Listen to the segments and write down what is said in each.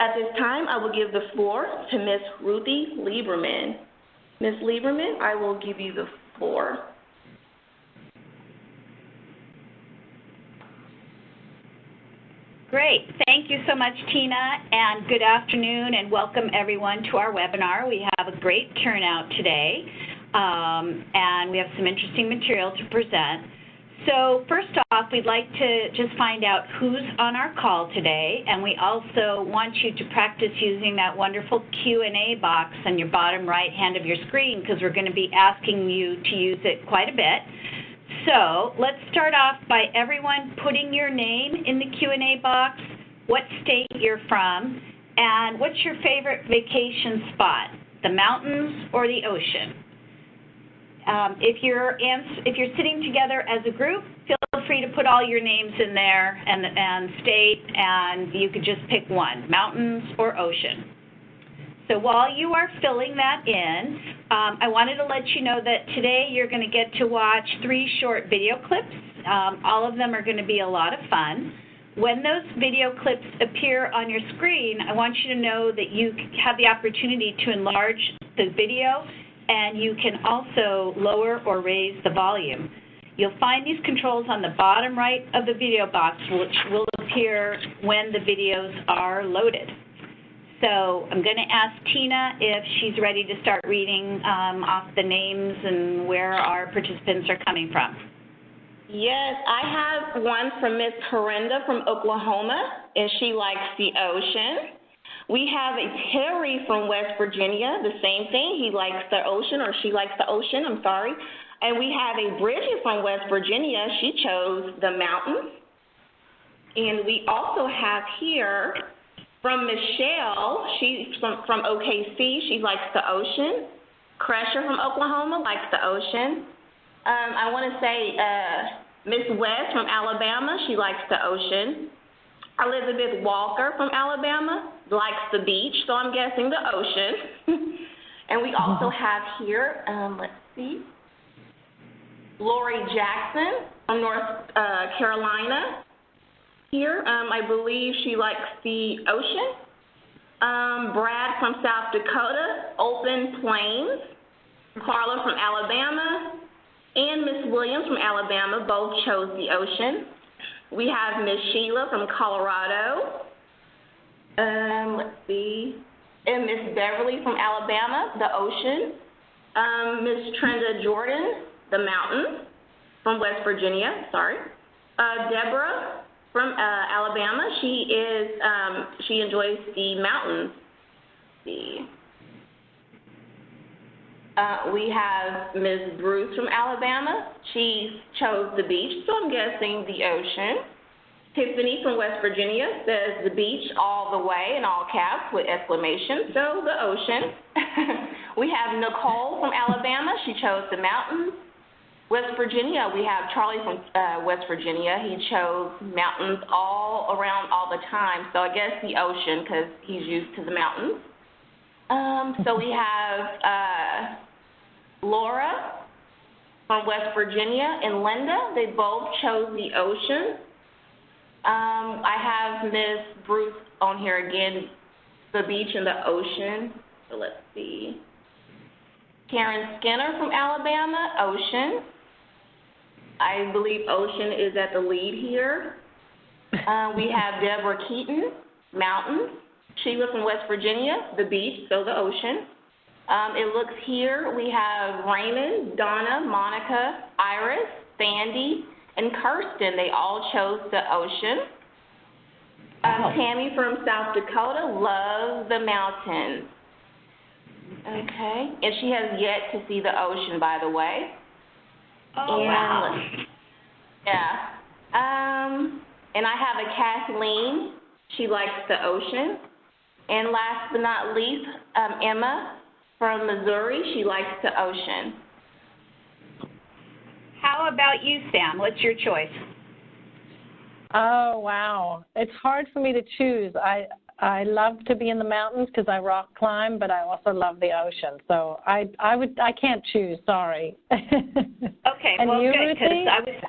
At this time, I will give the floor to Ms. Ruthie Lieberman. Ms. Lieberman, I will give you the floor. Great. Thank you so much, Tina, and good afternoon, and welcome everyone to our webinar. We have a great turnout today, and we have some interesting material to present. So first off, we'd like to just find out who's on our call today, and we also want you to practice using that wonderful Q&A box on your bottom right hand of your screen, because we're going to be asking you to use it quite a bit. So let's start off by everyone putting your name in the Q&A box, what state you're from, and what's your favorite vacation spot, the mountains or the ocean. If you're sitting together as a group, feel free to put all your names in there and state, and you could just pick one, mountains or ocean. So while you are filling that in, I wanted to let you know that today you're going to get to watch 3 short video clips. All of them are going to be a lot of fun. When those video clips appear on your screen, I want you to know that you have the opportunity to enlarge the video, and you can also lower or raise the volume. You'll find these controls on the bottom right of the video box, which will appear when the videos are loaded. So I'm going to ask Tina if she's ready to start reading off the names and where our participants are coming from. Yes, I have one from Miss Corinda from Oklahoma, and she likes the ocean. We have a Terry from West Virginia, the same thing. He likes the ocean, or she likes the ocean, I'm sorry. And we have a Bridget from West Virginia. She chose the mountains. And we also have here from Michelle, she's from OKC, she likes the ocean. Crusher from Oklahoma likes the ocean. I want to say Miss West from Alabama, she likes the ocean. Elizabeth Walker from Alabama likes the beach, so I'm guessing the ocean. And we also have here, let's see, Lori Jackson from North Carolina. Here, I believe she likes the ocean. Brad from South Dakota, open plains. Carla from Alabama, and Miss Williams from Alabama both chose the ocean. We have Miss Sheila from Colorado. Let's see. And Miss Beverly from Alabama, the ocean. Miss Trenda Jordan, the mountains, from West Virginia, sorry. Deborah from Alabama, she enjoys the mountains. Let's see. We have Ms. Bruce from Alabama. She chose the beach, so I'm guessing the ocean. Tiffany from West Virginia says the beach all the way in all caps with exclamation, so the ocean. We have Nicole from Alabama. She chose the mountains. West Virginia, we have Charlie from West Virginia. He chose mountains all around all the time, so I guess the ocean because he's used to the mountains. So we have Laura from West Virginia and Linda. They both chose the ocean. I have Miss Bruce on here again, the beach and the ocean. So let's see. Karen Skinner from Alabama, ocean. I believe ocean is at the lead here. We have Deborah Keaton, mountains. Sheila from West Virginia, the beach, so the ocean. It looks here we have Raymond, Donna, Monica, Iris, Sandy, and Kirsten. They all chose the ocean. Tammy from South Dakota loves the mountains. Okay, and she has yet to see the ocean, by the way. Oh, wow. Yeah. And I have a Kathleen. She likes the ocean. And last but not least, Emma from Missouri. She likes the ocean. How about you, Sam? What's your choice? Oh, wow. It's hard for me to choose. I love to be in the mountains because I rock climb, but I also love the ocean. So I can't choose, sorry. Okay, and well, you, good, because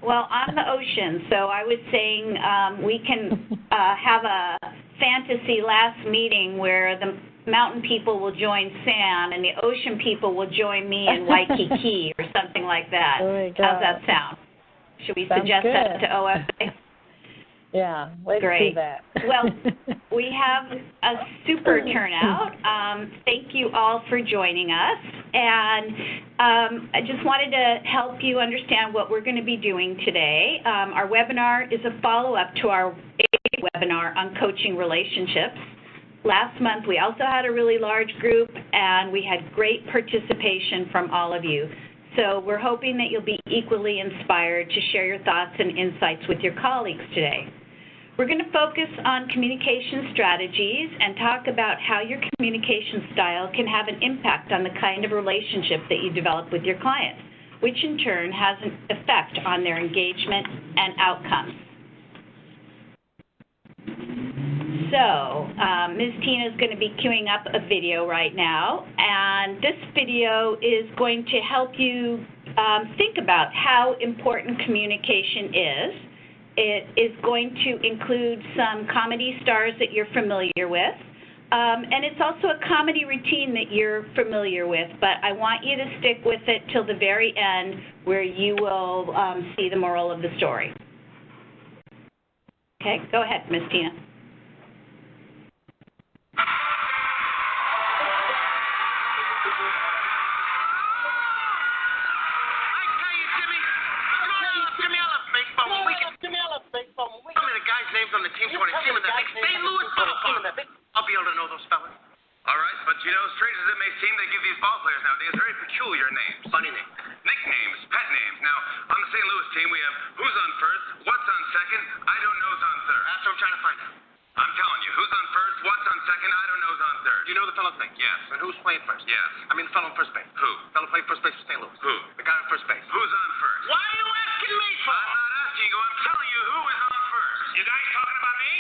Well, I'm the ocean, so I was saying we can have a fantasy last meeting where the mountain people will join Sam and the ocean people will join me in Waikiki or something like that. How's that sound? Should we suggest that to OFA? Yeah, let's do that. Well, we have a super turnout. Thank you all for joining us. And I just wanted to help you understand what we're going to be doing today. Our webinar is a follow-up to our webinar on coaching relationships. Last month, we also had a really large group, and we had great participation from all of you. So we're hoping that you'll be equally inspired to share your thoughts and insights with your colleagues today. We're going to focus on communication strategies and talk about how your communication style can have an impact on the kind of relationship that you develop with your clients, which in turn has an effect on their engagement and outcomes. So, Ms. Tina is going to be queuing up a video right now, and this video is going to help you think about how important communication is. It is going to include some comedy stars that you're familiar with, and it's also a comedy routine that you're familiar with, but I want you to stick with it till the very end where you will see the moral of the story. Okay, go ahead, Ms. Tina. Names on the team so when I see them in that big St. Louis ball club, I'll be able to know those fellas. All right, but you know, strange as it may seem, they give these ball players nowadays very peculiar names. Funny names. Nicknames, pet names. Now, on the St. Louis team, we have who's on first, what's on second, I don't know's on third. That's what I'm trying to find out. I'm telling you, who's on first, what's on second, I don't know's on third. You know the fellow's name? Yes. And who's playing first? Yes. I mean the fellow on first base. Who? The fellow playing first base for St. Louis. Who? The guy on first base. Who's on first? Why are you asking me for? I'm not asking you, I'm telling you who is on first. You guys talking about me?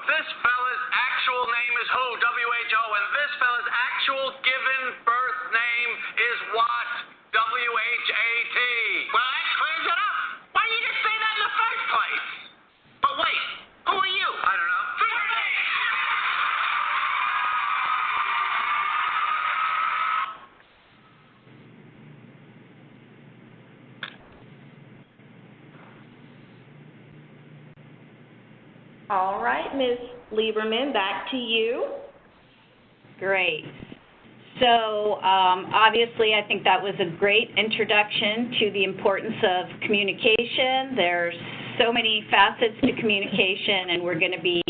This fella's actual name is who? W-H-O. And this fella's actual given birth name is what? W-H-A-T. Well, that clears it up. Why didn't you just say that in the first place? But wait, who are you? I don't know. All right, Ms. Lieberman, back to you. Great. So obviously, I think that was a great introduction to the importance of communication. There's so many facets to communication, and we're going to be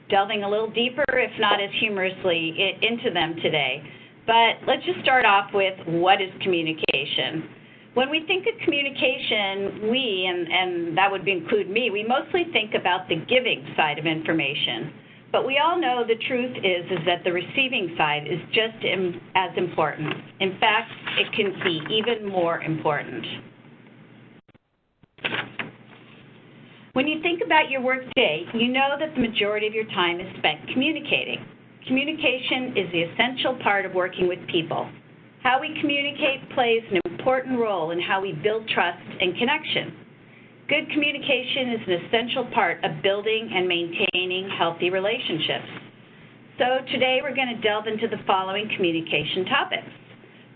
delving a little deeper, if not as humorously, into them today. But let's just start off with, what is communication? When we think of communication, we, and that would include me, we mostly think about the giving side of information. But we all know the truth is that the receiving side is just as important. In fact, it can be even more important. When you think about your work day, you know that the majority of your time is spent communicating. Communication is the essential part of working with people. How we communicate plays an important role in how we build trust and connection. Good communication is an essential part of building and maintaining healthy relationships. So today we're going to delve into the following communication topics.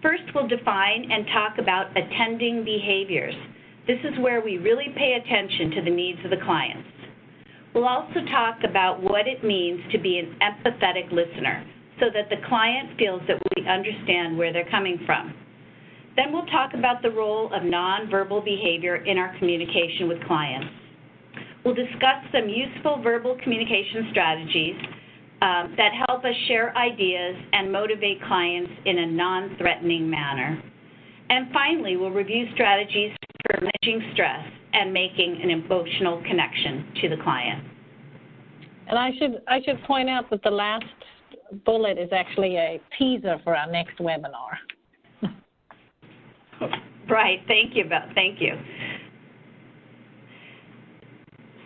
First, we'll define and talk about attending behaviors. This is where we really pay attention to the needs of the clients. We'll also talk about what it means to be an empathetic listener, so that the client feels that we understand where they're coming from. Then we'll talk about the role of nonverbal behavior in our communication with clients. We'll discuss some useful verbal communication strategies that help us share ideas and motivate clients in a non-threatening manner. And finally, we'll review strategies for managing stress and making an emotional connection to the client. And I should point out that the last bullet is actually a teaser for our next webinar. Right, thank you, Beth, thank you.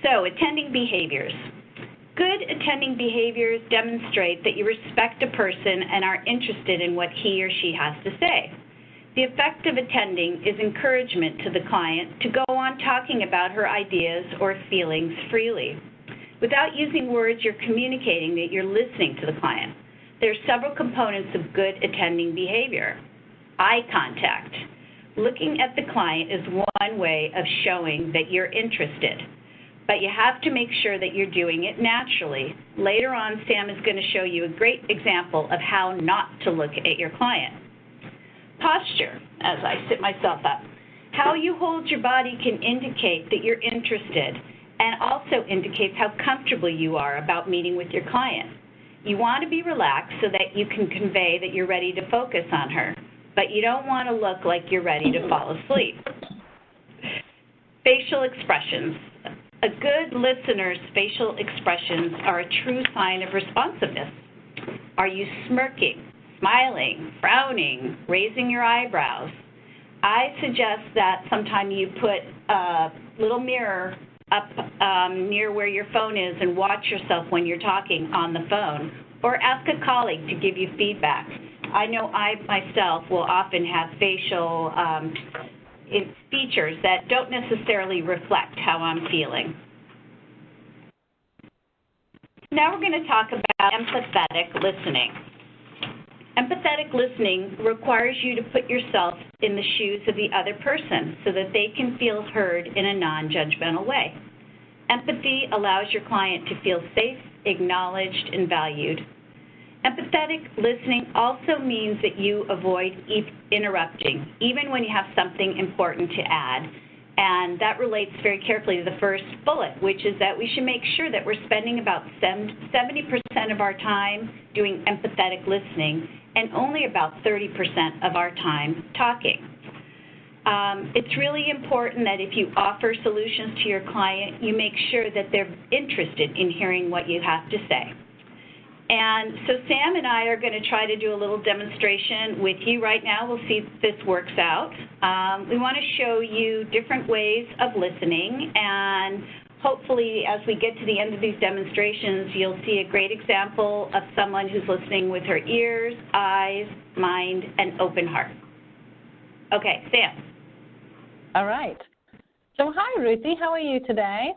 So, attending behaviors. Good attending behaviors demonstrate that you respect a person and are interested in what he or she has to say. The effect of attending is encouragement to the client to go on talking about her ideas or feelings freely. Without using words, you're communicating that you're listening to the client. There are several components of good attending behavior. Eye contact. Looking at the client is one way of showing that you're interested, but you have to make sure that you're doing it naturally. Later on, Sam is going to show you a great example of how not to look at your client. Posture, as I sit myself up. How you hold your body can indicate that you're interested and also indicates how comfortable you are about meeting with your client. You want to be relaxed so that you can convey that you're ready to focus on her, but you don't want to look like you're ready to fall asleep. Facial expressions. A good listener's facial expressions are a true sign of responsiveness. Are you smirking, smiling, frowning, raising your eyebrows? I suggest that sometime you put a little mirror up near where your phone is and watch yourself when you're talking on the phone, or ask a colleague to give you feedback. I know I myself will often have facial features that don't necessarily reflect how I'm feeling. Now we're going to talk about empathetic listening. Empathetic listening requires you to put yourself in the shoes of the other person so that they can feel heard in a non-judgmental way. Empathy allows your client to feel safe, acknowledged, and valued. Empathetic listening also means that you avoid interrupting, even when you have something important to add. And that relates very carefully to the first bullet, which is that we should make sure that we're spending about 70% of our time doing empathetic listening and only about 30% of our time talking. It's really important that if you offer solutions to your client, you make sure that they're interested in hearing what you have to say. And so Sam and I are going to try to do a little demonstration with you right now. We'll see if this works out. We want to show you different ways of listening, and hopefully as we get to the end of these demonstrations, you'll see a great example of someone who's listening with her ears, eyes, mind, and open heart. Okay, Sam. All right. So hi, Ruthie. How are you today?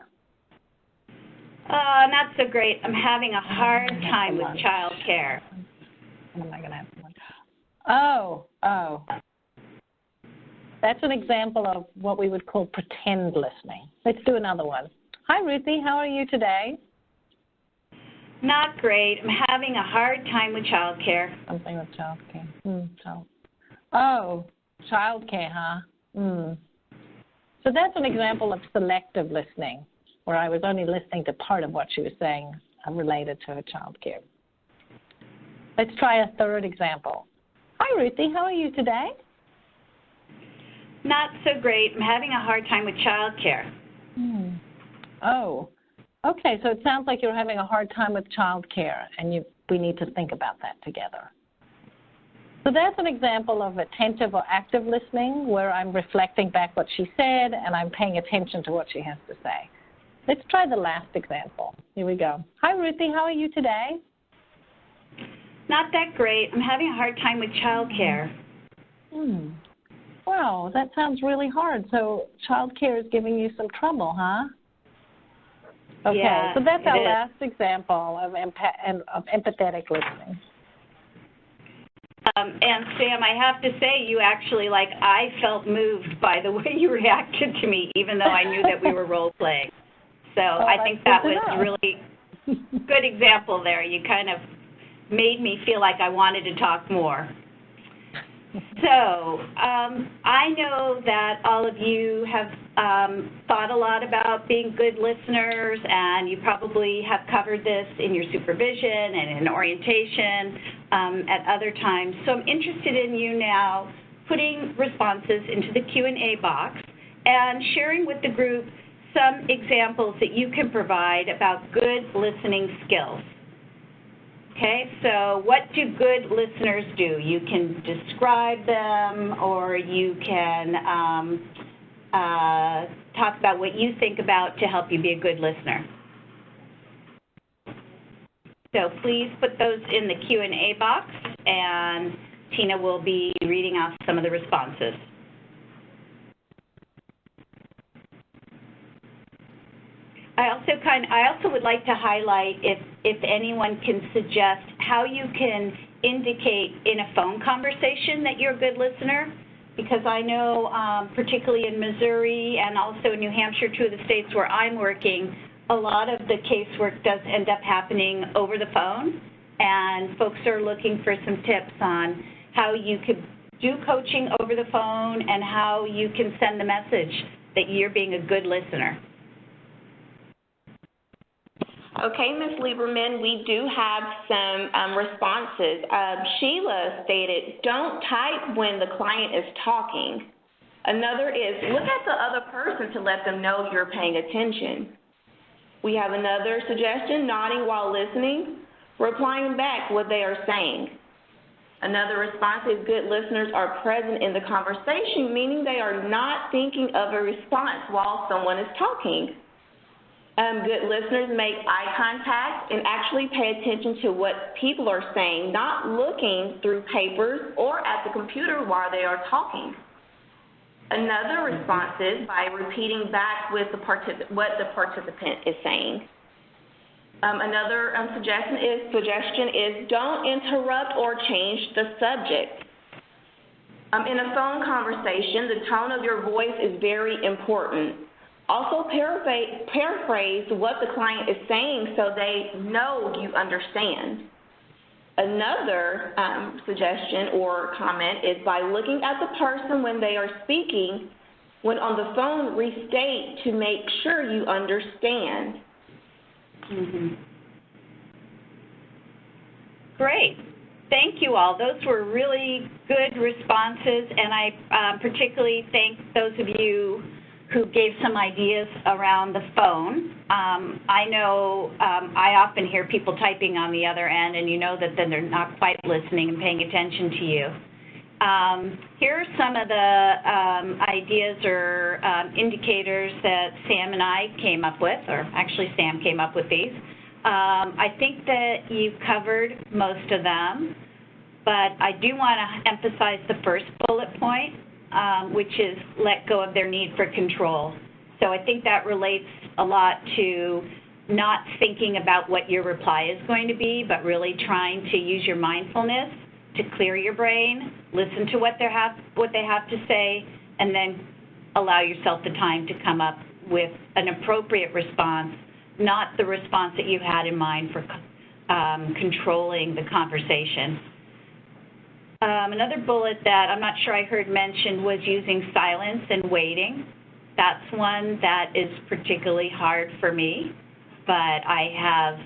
Not so great. I'm having a hard time with child care. When am I going to have lunch? Oh. That's an example of what we would call pretend listening. Let's do another one. Hi, Ruthie. How are you today? Not great. I'm having a hard time with child care. Something with child care. Oh, child care, huh? So that's an example of selective listening, where I was only listening to part of what she was saying. related to her childcare. Let's try a third example. Hi, Ruthie. How are you today? Not so great. I'm having a hard time with childcare. Oh, okay. So it sounds like you're having a hard time with childcare, and we need to think about that together. So that's an example of attentive or active listening, where I'm reflecting back what she said, and I'm paying attention to what she has to say. Let's try the last example. Here we go. Hi, Ruthie. How are you today? Not that great. I'm having a hard time with childcare. Wow, that sounds really hard. So childcare is giving you some trouble, huh? Okay, yeah, so that's our last example of empathetic listening. And Sam, I have to say, you actually, I felt moved by the way you reacted to me, even though I knew that we were role playing. So I think that was a really good example there. You kind of made me feel like I wanted to talk more. So I know that all of you have thought a lot about being good listeners, and you probably have covered this in your supervision and in orientation at other times. So I'm interested in you now putting responses into the Q&A box and sharing with the group some examples that you can provide about good listening skills. Okay, so what do good listeners do? You can describe them, or you can talk about what you think about to help you be a good listener. So please put those in the Q&A box, and Tina will be reading off some of the responses. I also would like to highlight if anyone can suggest how you can indicate in a phone conversation that you're a good listener, because I know particularly in Missouri and also in New Hampshire, two of the states where I'm working, a lot of the casework does end up happening over the phone, and folks are looking for some tips on how you could do coaching over the phone and how you can send the message that you're being a good listener. Okay, Ms. Lieberman, we do have some responses. Sheila stated, don't type when the client is talking. Another is, look at the other person to let them know you're paying attention. We have another suggestion, nodding while listening, replying back what they are saying. Another response is, good listeners are present in the conversation, meaning they are not thinking of a response while someone is talking. Good listeners make eye contact and actually pay attention to what people are saying, not looking through papers or at the computer while they are talking. Another response is by repeating back with what the participant is saying. Another suggestion is don't interrupt or change the subject. In a phone conversation, the tone of your voice is very important. Also paraphrase what the client is saying so they know you understand. Another suggestion or comment is by looking at the person when they are speaking, when on the phone, restate to make sure you understand. Great. Thank you all. Those were really good responses, and I particularly thank those of you who gave some ideas around the phone. I know I often hear people typing on the other end, and you know that then they're not quite listening and paying attention to you. Here are some of the ideas or indicators that Sam and I came up with, or actually Sam came up with these. I think that you've covered most of them, but I do want to emphasize the first bullet point, which is let go of their need for control. So I think that relates a lot to not thinking about what your reply is going to be, but really trying to use your mindfulness to clear your brain, listen to what they have to say, and then allow yourself the time to come up with an appropriate response, not the response that you had in mind for controlling the conversation. Another bullet that I'm not sure I heard mentioned was using silence and waiting. That's one that is particularly hard for me. but I have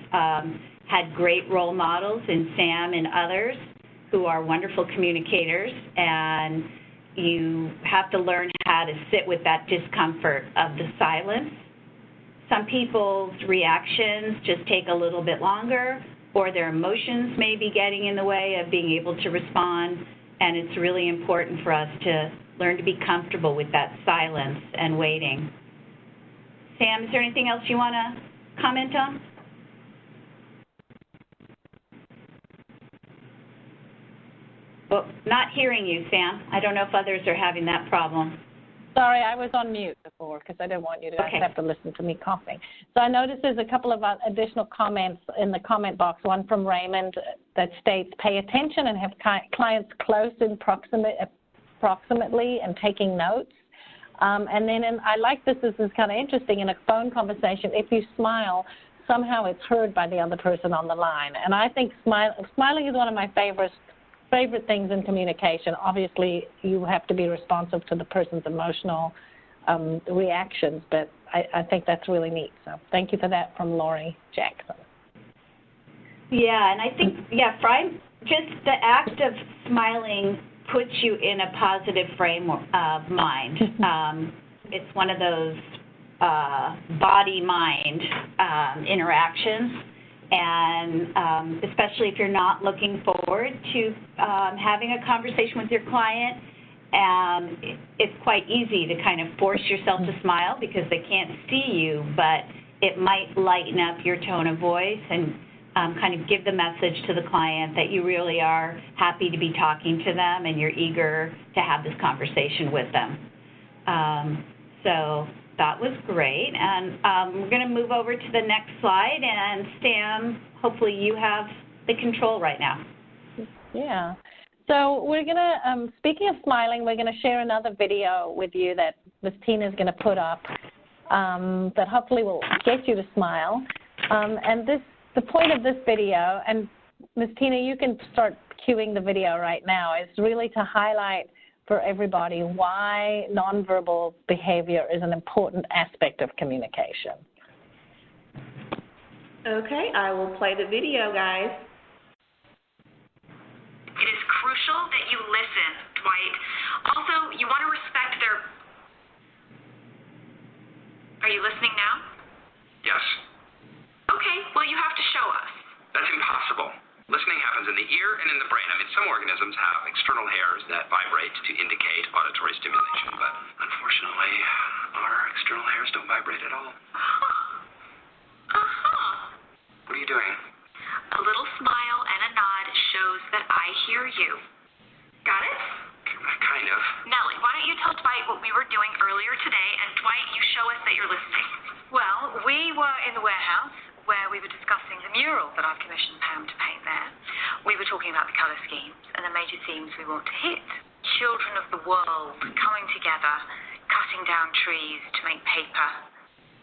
had great role models in Sam and others who are wonderful communicators, and you have to learn how to sit with that discomfort of the silence. Some people's reactions just take a little bit longer, or their emotions may be getting in the way of being able to respond, and it's really important for us to learn to be comfortable with that silence and waiting. Sam, is there anything else you want to comment on? Well, not hearing you, Sam. I don't know if others are having that problem. Sorry, I was on mute before because I didn't want you to have to listen to me coughing. So I noticed there's a couple of additional comments in the comment box, one from Raymond that states, pay attention and have clients close in approximately and taking notes. And then I like this is kind of interesting, in a phone conversation, if you smile, somehow it's heard by the other person on the line. And I think smiling is one of my favorite things in communication. Obviously, you have to be responsive to the person's emotional reactions, but I think that's really neat. So thank you for that from Lori Jackson. Yeah, and I think, just the act of smiling puts you in a positive frame of mind. It's one of those body-mind interactions. And especially if you're not looking forward to having a conversation with your client, it's quite easy to kind of force yourself to smile because they can't see you, but it might lighten up your tone of voice and kind of give the message to the client that you really are happy to be talking to them and you're eager to have this conversation with them. So that was great, and we're going to move over to the next slide, and Sam, hopefully you have the control right now. Yeah. So we're going to, speaking of smiling, we're going to share another video with you that Ms. Tina is going to put up that hopefully will get you to smile. And the point of this video, and Ms. Tina, you can start cueing the video right now, is really to highlight for everybody why nonverbal behavior is an important aspect of communication. Okay, I will play the video, guys. It is crucial that you listen, Dwight. Also, you want to respect their... Are you listening now? Yes. Okay, well, you have to show us. That's impossible. Listening happens in the ear and in the brain. I mean, some organisms have external hairs that vibrate to indicate auditory stimulation, but unfortunately, our external hairs don't vibrate at all. What are you doing? A little smile and a nod shows that I hear you. Got it? Kind of. Nellie, why don't you tell Dwight what we were doing earlier today, and Dwight, you show us that you're listening. Well, we were in the warehouse where we were discussing the mural that I've commissioned Pam to paint there. We were talking about the colour schemes and the major themes we want to hit. Children of the world coming together, cutting down trees to make paper,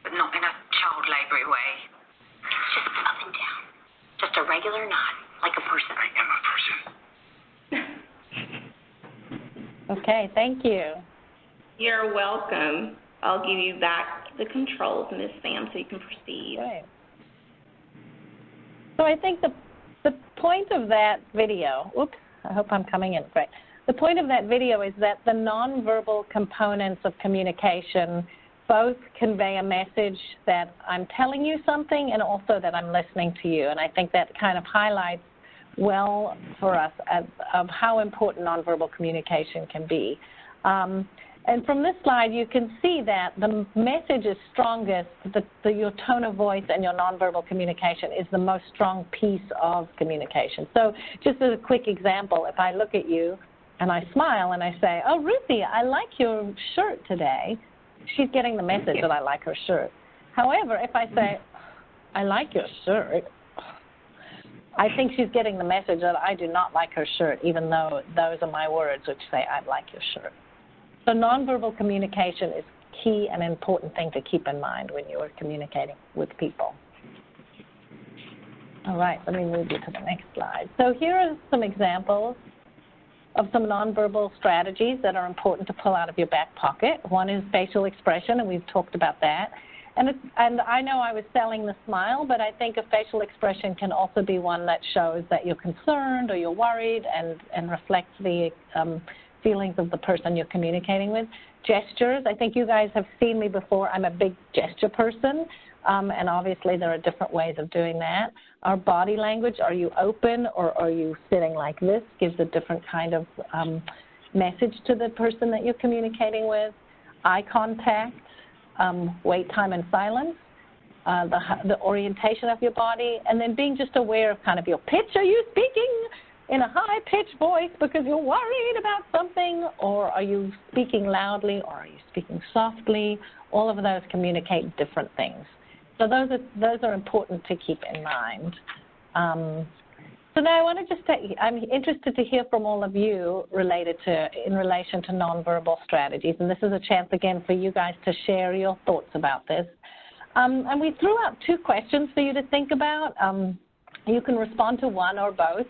but not in a child laboury way. Just up and down. Just a regular nod, like a person. I am a person. Okay, thank you. You're welcome. I'll give you back the controls, Ms. Sam, so you can proceed. Great. So I think the point of that video, oops, I hope I'm coming in right. The point of that video is that the nonverbal components of communication both convey a message that I'm telling you something and also that I'm listening to you. And I think that kind of highlights well for us of how important nonverbal communication can be. And from this slide, you can see that the message is strongest, your tone of voice and your nonverbal communication is the most strong piece of communication. So just as a quick example, if I look at you and I smile and I say, oh, Ruthie, I like your shirt today, she's getting the message that I like her shirt. However, if I say, I like your shirt, I think she's getting the message that I do not like her shirt, even though those are my words which say, I like your shirt. So nonverbal communication is key and an important thing to keep in mind when you are communicating with people. All right, let me move you to the next slide. So here are some examples of some nonverbal strategies that are important to pull out of your back pocket. One is facial expression, and we've talked about that. And I know I was selling the smile, but I think a facial expression can also be one that shows that you're concerned or you're worried and reflects the feelings of the person you're communicating with. Gestures, I think you guys have seen me before. I'm a big gesture person, and obviously there are different ways of doing that. Our body language, are you open or are you sitting like this, gives a different kind of message to the person that you're communicating with. Eye contact, wait time and silence, the orientation of your body, and then being just aware of kind of your pitch. Are you speaking in a high-pitched voice because you're worried about something, or are you speaking loudly, or are you speaking softly? All of those communicate different things. So those are important to keep in mind. So now I want to just say, I'm interested to hear from all of you in relation to nonverbal strategies, and this is a chance again for you guys to share your thoughts about this. And we threw out 2 questions for you to think about. You can respond to one or both,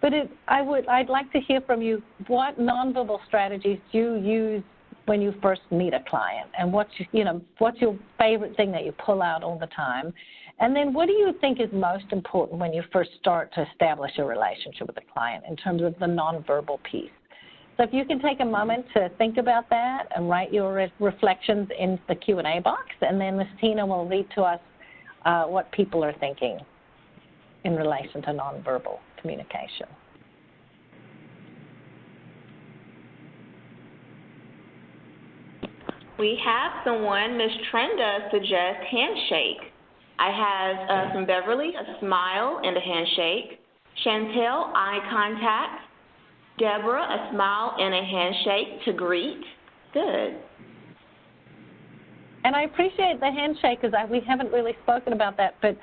but I'd like to hear from you what nonverbal strategies do you use when you first meet a client, and what's your favorite thing that you pull out all the time. And then what do you think is most important when you first start to establish a relationship with a client in terms of the nonverbal piece? So if you can take a moment to think about that and write your reflections in the Q&A box, and then Ms. Tina will read to us what people are thinking in relation to nonverbal communication. We have someone, Ms. Trenda, suggest handshake. I have from Beverly, a smile and a handshake. Chantel, eye contact. Deborah, a smile and a handshake to greet. Good. And I appreciate the handshake because we haven't really spoken about that, but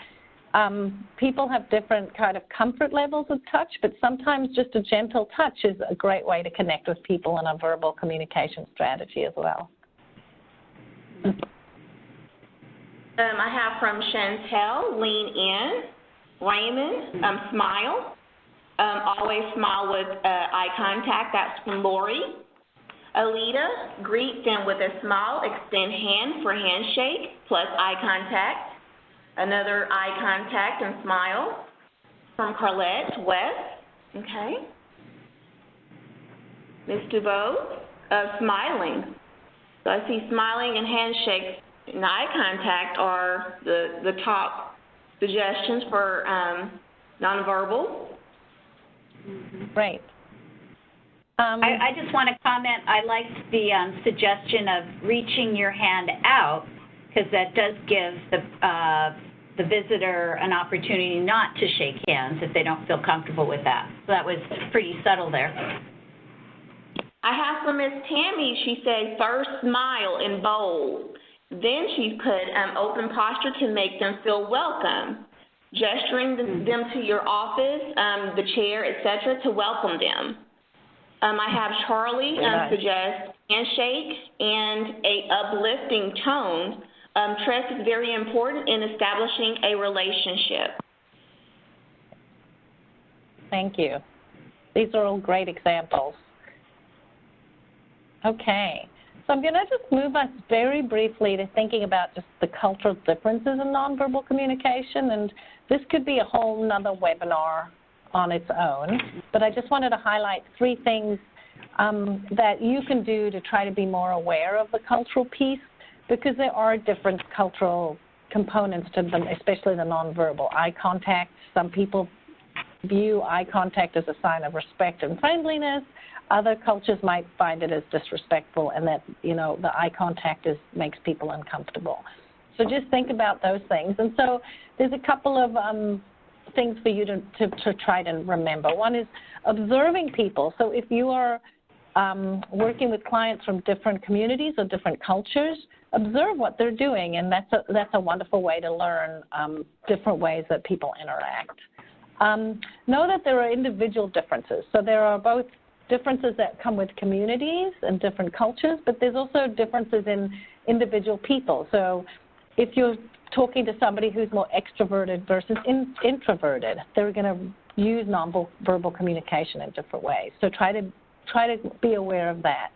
people have different kind of comfort levels of touch, but sometimes just a gentle touch is a great way to connect with people in a verbal communication strategy as well. I have from Chantel, lean in. Raymond, smile. Always smile with eye contact. That's from Lori. Alita, greet them with a smile. Extend hand for handshake plus eye contact. Another eye contact and smile. From Carlette, Wes. Okay. Ms. DuBose, smiling. So I see smiling and handshake and eye contact are the top suggestions for nonverbal. Great. I just want to comment, I liked the suggestion of reaching your hand out, because that does give the visitor an opportunity not to shake hands if they don't feel comfortable with that. So that was pretty subtle there. I have from Ms. Tammy, she said first smile in bold. Then she put open posture to make them feel welcome. Gesturing them to your office, the chair, etc., to welcome them. I have Charlie suggest handshake and a uplifting tone. Trust is very important in establishing a relationship. Thank you. These are all great examples. Okay. So I'm going to just move us very briefly to thinking about just the cultural differences in nonverbal communication, and this could be a whole nother webinar on its own, but I just wanted to highlight 3 things that you can do to try to be more aware of the cultural piece, because there are different cultural components to them, especially the nonverbal. Eye contact, some people view eye contact as a sign of respect and friendliness. Other cultures might find it as disrespectful, and that, the eye contact makes people uncomfortable. So just think about those things. And so there's a couple of things for you to try to remember. One is observing people. So if you are working with clients from different communities or different cultures, observe what they're doing, and that's a wonderful way to learn different ways that people interact. Know that there are individual differences. So there are both differences that come with communities and different cultures, but there's also differences in individual people. So if you're talking to somebody who's more extroverted versus introverted, they're going to use nonverbal communication in different ways. So try to be aware of that.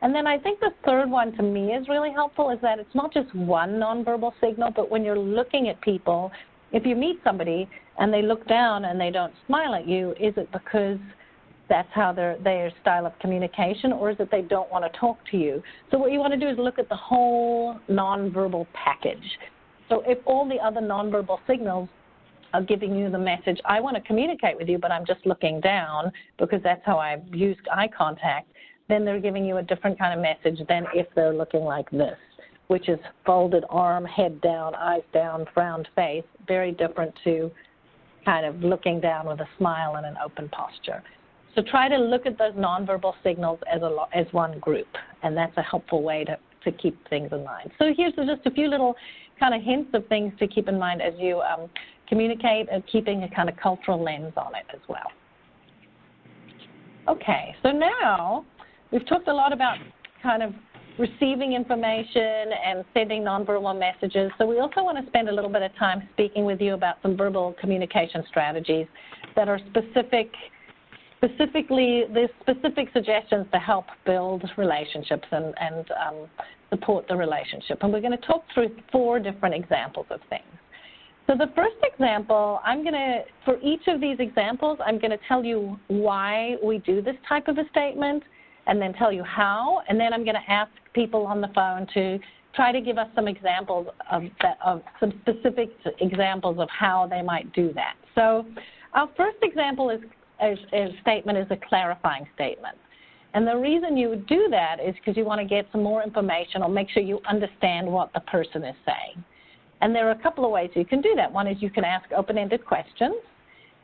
And then I think the third one to me is really helpful is that it's not just one nonverbal signal, but when you're looking at people, if you meet somebody and they look down and they don't smile at you, is it because that's how their style of communication, or is it they don't want to talk to you? So what you want to do is look at the whole nonverbal package. So if all the other nonverbal signals are giving you the message, I want to communicate with you, but I'm just looking down because that's how I use eye contact, then they're giving you a different kind of message than if they're looking like this, which is folded arm, head down, eyes down, frowned face, very different to kind of looking down with a smile and an open posture. So try to look at those nonverbal signals as one group, and that's a helpful way to keep things in mind. So here's just a few little kind of hints of things to keep in mind as you communicate, and keeping a kind of cultural lens on it as well. Okay, so now we've talked a lot about kind of receiving information and sending nonverbal messages. So we also want to spend a little bit of time speaking with you about some verbal communication strategies that are specifically, there's specific suggestions to help build relationships and support the relationship. And we're going to talk through 4 different examples of things. So the first example, for each of these examples, I'm going to tell you why we do this type of a statement, and then tell you how, and then I'm going to ask people on the phone to try to give us some examples of some specific examples of how they might do that. So our first example statement is a clarifying statement. And the reason you would do that is because you want to get some more information or make sure you understand what the person is saying. And there are a couple of ways you can do that. One is you can ask open-ended questions.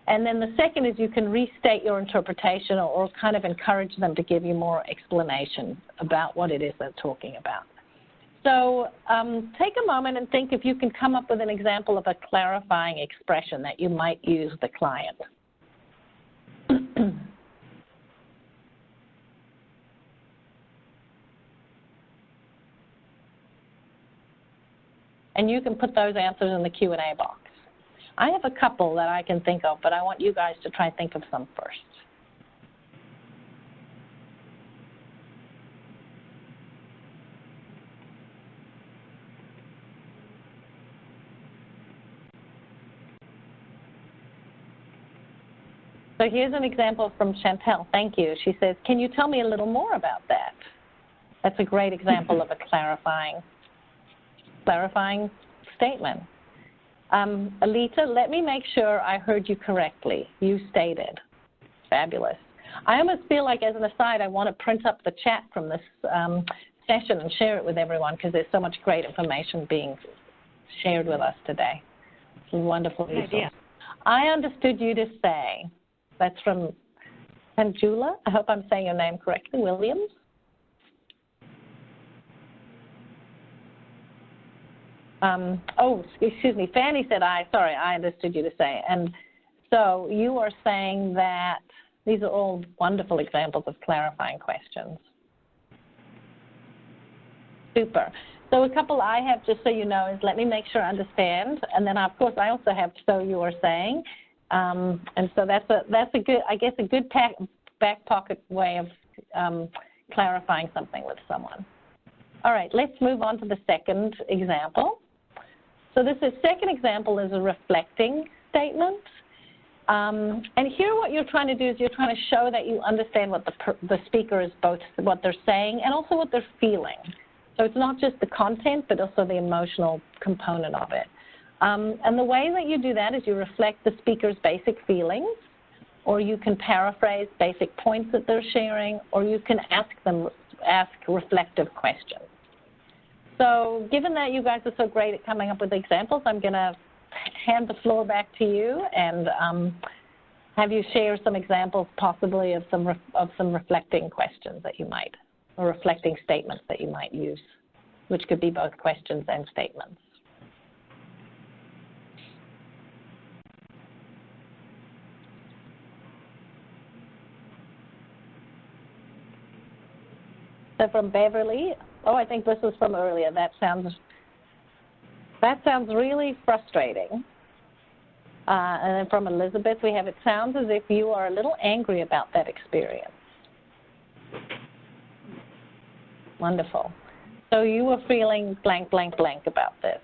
And then the second is you can restate your interpretation or kind of encourage them to give you more explanation about what it is they're talking about. So take a moment and think if you can come up with an example of a clarifying expression that you might use with the client. And you can put those answers in the Q&A box. I have a couple that I can think of, but I want you guys to try and think of some first. So here's an example from Chantel. Thank you. She says, can you tell me a little more about that? That's a great example of a clarifying statement. Alita, let me make sure I heard you correctly. You stated. Fabulous. I almost feel like, as an aside, I want to print up the chat from this session and share it with everyone because there's so much great information being shared with us today. It's a wonderful idea. I understood you to say, that's from Anjula. I hope I'm saying your name correctly, Williams. Oh, excuse me, Fanny said sorry, I understood you to say. And so you are saying that these are all wonderful examples of clarifying questions. Super. So a couple I have, just so you know, is let me make sure I understand. And then, of course, I also have so you are saying. And so that's a good, I guess, a good back pocket way of clarifying something with someone. All right, let's move on to the second example. So this second example is a reflecting statement. And here what you're trying to do is you're trying to show that you understand what the speaker is both what they're saying and also what they're feeling. So it's not just the content, but also the emotional component of it. And the way that you do that is you reflect the speaker's basic feelings, or you can paraphrase basic points that they're sharing, or you can ask reflective questions. So given that you guys are so great at coming up with examples, I'm going to hand the floor back to you and have you share some examples possibly of some reflecting questions that you might, or reflecting statements that you might use, which could be both questions and statements. So from Beverly, oh, I think this was from earlier. That sounds really frustrating. And then from Elizabeth, we have, it sounds as if you are a little angry about that experience. Wonderful. So you were feeling blank, blank, blank about this.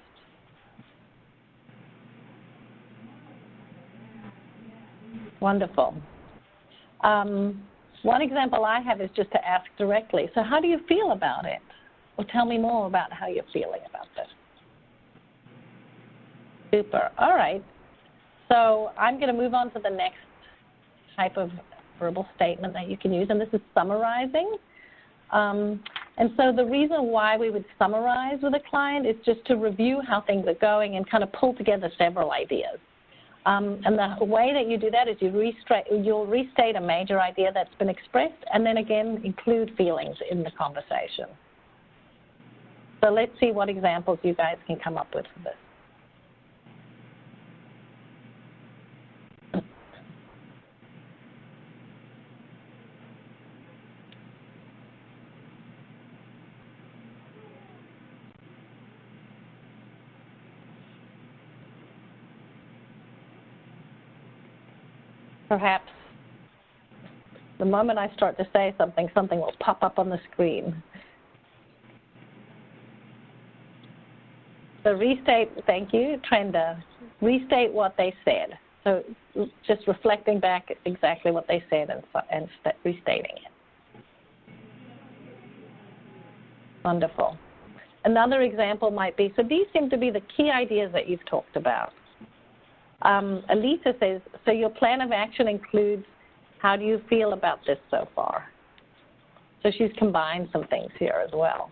Wonderful. One example I have is just to ask directly, so how do you feel about it? Well, tell me more about how you're feeling about this. Super. All right. So I'm going to move on to the next type of verbal statement that you can use, and this is summarizing. And so the reason why we would summarize with a client is just to review how things are going and kind of pull together several ideas. And the way that you do that is you'll restate a major idea that's been expressed and then again include feelings in the conversation. So let's see what examples you guys can come up with for this. Perhaps the moment I start to say something, something will pop up on the screen. So restate, thank you, Trenda. Restate what they said. So just reflecting back exactly what they said and restating it. Wonderful. Another example might be, so these seem to be the key ideas that you've talked about. Alita says, so your plan of action includes, how do you feel about this so far? So she's combined some things here as well.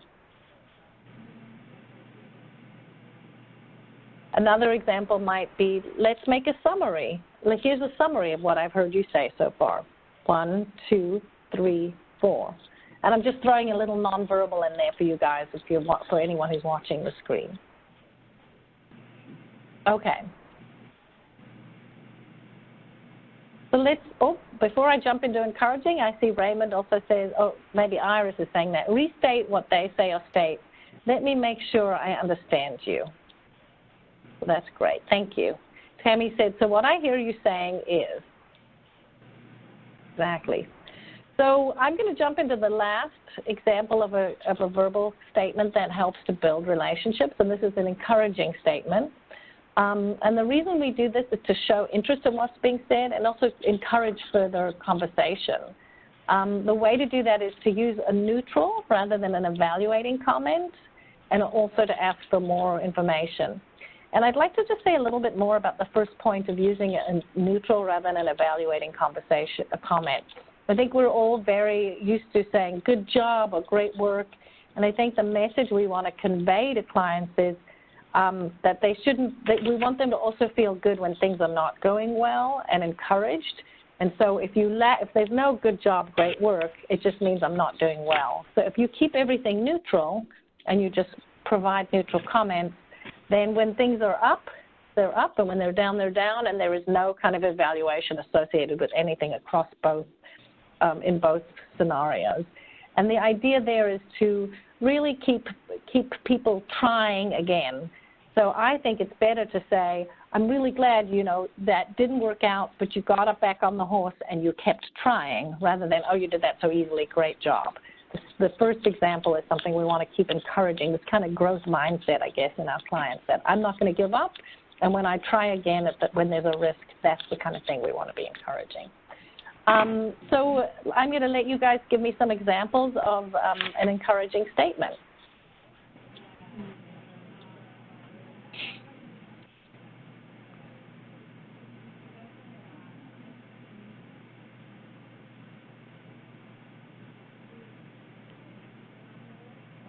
Another example might be, let's make a summary. Like, here's a summary of what I've heard you say so far. 1, 2, 3, 4. And I'm just throwing a little nonverbal in there for you guys, if you want, for anyone who's watching the screen. Okay. So let's, before I jump into encouraging, I see Raymond also says, maybe Iris is saying that, restate what they say or state. Let me make sure I understand you. So that's great, thank you. Tammy said, so what I hear you saying is, exactly. So I'm going to jump into the last example of a verbal statement that helps to build relationships, and this is an encouraging statement. And the reason we do this is to show interest in what's being said and also encourage further conversation. The way to do that is to use a neutral rather than an evaluating comment, and also to ask for more information. And I'd like to just say a little bit more about the first point of using a neutral rather than an evaluating comment. I think we're all very used to saying good job or great work, and I think the message we want to convey to clients is that we want them to also feel good when things are not going well and encouraged. And so if there's no good job, great work, it just means I'm not doing well. So if you keep everything neutral and you just provide neutral comments, then when things are up, they're up, and when they're down, and there is no kind of evaluation associated with anything across both, in both scenarios. And the idea there is to really keep people trying again. So I think it's better to say, I'm really glad, that didn't work out, but you got up back on the horse and you kept trying, rather than, oh, you did that so easily, great job. The first example is something we want to keep encouraging, this kind of growth mindset, I guess, in our clients, that I'm not going to give up, and when I try again, when there's a risk, that's the kind of thing we want to be encouraging. So I'm going to let you guys give me some examples of an encouraging statement.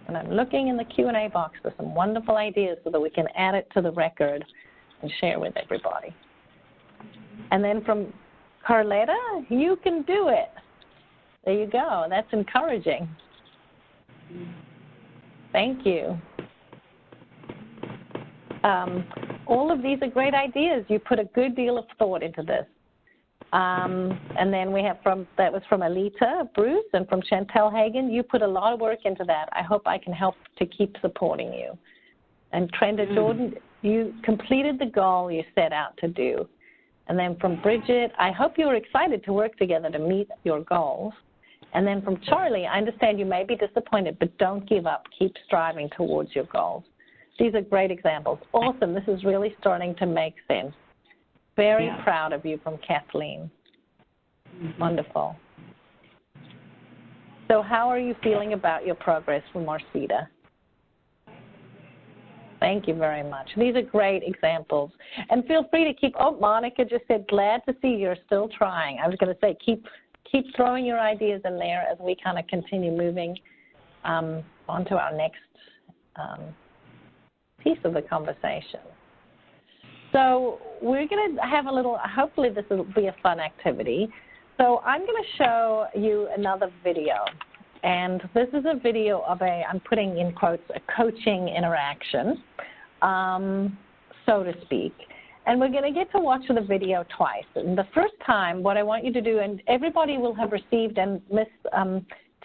And I'm looking in the Q&A box for some wonderful ideas so that we can add it to the record and share with everybody. And then from Carletta, you can do it. There you go. That's encouraging. Thank you. All of these are great ideas. You put a good deal of thought into this. And then we have that was from Alita Bruce, and from Chantel Hagen, you put a lot of work into that. I hope I can help to keep supporting you. And Trenda Jordan, you completed the goal you set out to do. And then from Bridget, I hope you were excited to work together to meet your goals. And then from Charlie, I understand you may be disappointed, but don't give up. Keep striving towards your goals. These are great examples. Awesome. This is really starting to make sense. Very proud of you from Kathleen. Wonderful. So how are you feeling about your progress from Marcita? Thank you very much. These are great examples. And feel free to keep, oh, Monica just said, glad to see you're still trying. I was going to say, keep throwing your ideas in there as we kind of continue moving on to our next piece of the conversation. So we're going to have a little, hopefully this will be a fun activity. So I'm going to show you another video. And this is a video of I'm putting in quotes, a coaching interaction, so to speak. And we're going to get to watch the video twice. And the first time, what I want you to do, and everybody will have received, and Miss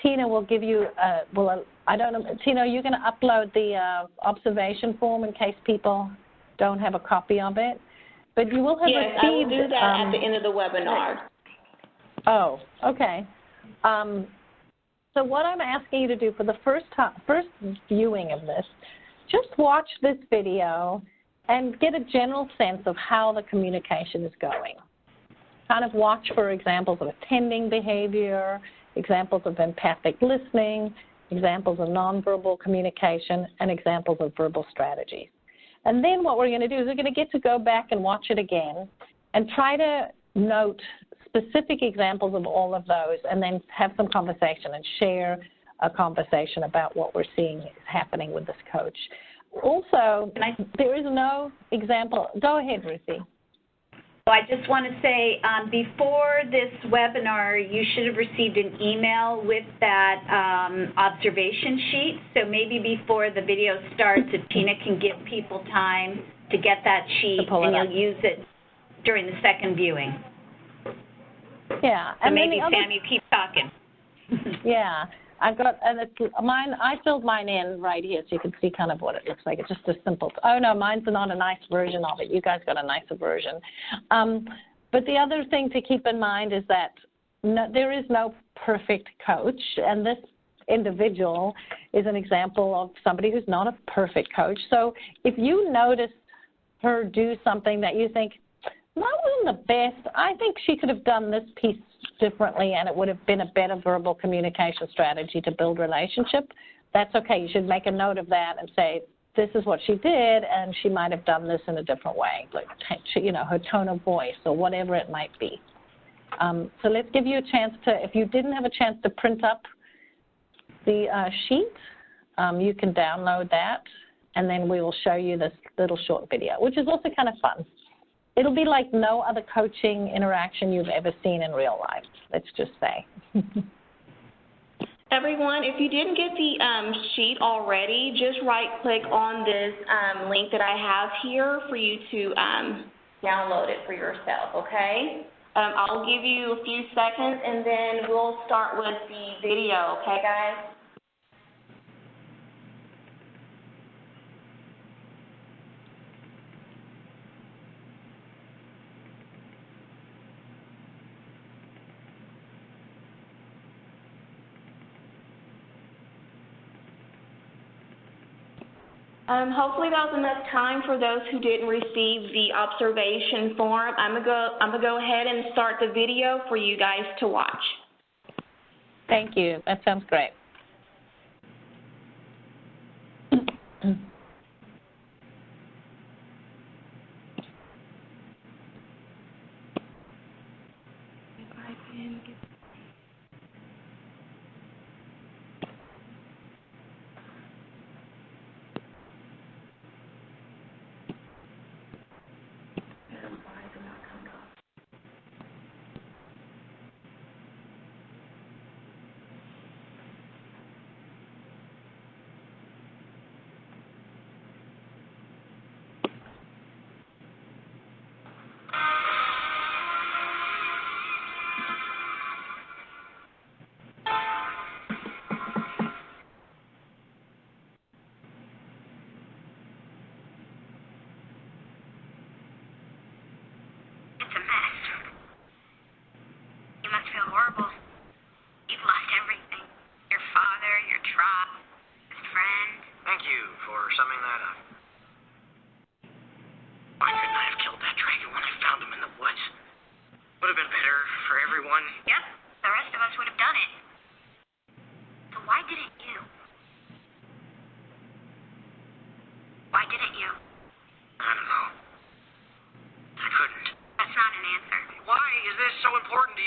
Tina will give you, I don't know, Tina, are you going to upload the observation form in case people don't have a copy of it? But you will have received. Yes, I will do that at the end of the webinar. Oh, okay. So what I'm asking you to do for the first viewing of this, just watch this video and get a general sense of how the communication is going. Kind of watch for examples of attending behavior, examples of empathic listening, examples of nonverbal communication, and examples of verbal strategies. And then what we're going to do is we're going to get to go back and watch it again and try to note specific examples of all of those, and then have some conversation and share a conversation about what we're seeing is happening with this coach. Also, there is no example. Go ahead, Ruthie. So I just want to say, before this webinar, you should have received an email with that observation sheet. So maybe before the video starts, if Tina can give people time to get that sheet, and you'll use it during the second viewing. Yeah. So and maybe, Sam, you keep talking. Yeah. I've got, and it's mine, I filled mine in right here so you can see kind of what it looks like. It's just a simple, oh no, mine's not a nice version of it. You guys got a nicer version. But the other thing to keep in mind is that there is no perfect coach, and this individual is an example of somebody who's not a perfect coach. So if you notice her do something that you think, that wasn't the best, I think she could have done this piece differently and it would have been a better verbal communication strategy to build relationship, that's okay. You should make a note of that and say, this is what she did and she might have done this in a different way, like, you know, her tone of voice or whatever it might be. So let's give you a chance to, if you didn't have a chance to print up the sheet, you can download that and then we will show you this little short video, which is also kind of fun. It'll be like no other coaching interaction you've ever seen in real life, let's just say. Everyone, if you didn't get the sheet already, just right-click on this link that I have here for you to download it for yourself, okay? I'll give you a few seconds, and then we'll start with the video, okay, guys? Hopefully that was enough time for those who didn't receive the observation form. I'm gonna go ahead and start the video for you guys to watch. Thank you. That sounds great.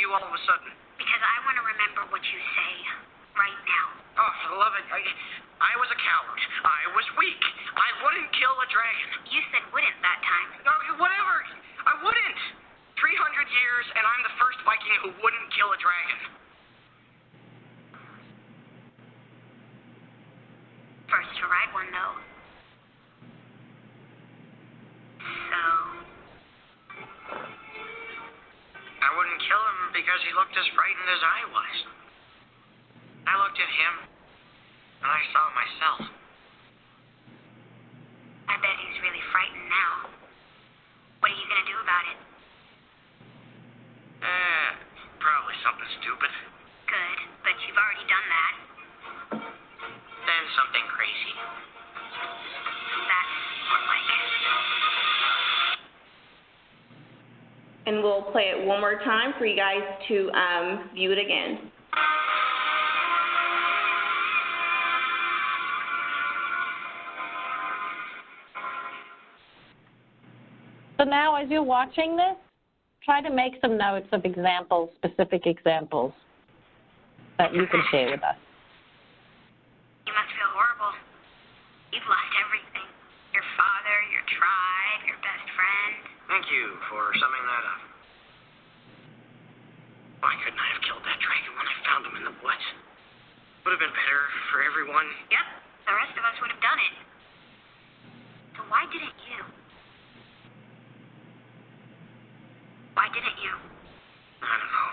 you all of a sudden? Because I want to remember what you say right now. Oh, for the love of it, I was a coward. I was weak. I wouldn't kill a dragon. You said wouldn't that time. No, whatever. I wouldn't. 300 years, and I'm the first Viking who wouldn't kill a dragon. First to ride one, though. So... I wouldn't kill him because he looked as frightened as I was. I looked at him, and I saw myself. I bet he's really frightened now. What are you going to do about it? Probably something stupid. Good, but you've already done that. Then something crazy. That's more like it. And we'll play it one more time for you guys to view it again. So now as you're watching this, try to make some notes of examples, specific examples that you can share with us. You must feel horrible. You've lost everything. Your father, your tribe, your best friend. Thank you for summing that up. Why couldn't I have killed that dragon when I found him in the woods? Would have been better for everyone. Yep, the rest of us would have done it. So why didn't you? Why didn't you? I don't know.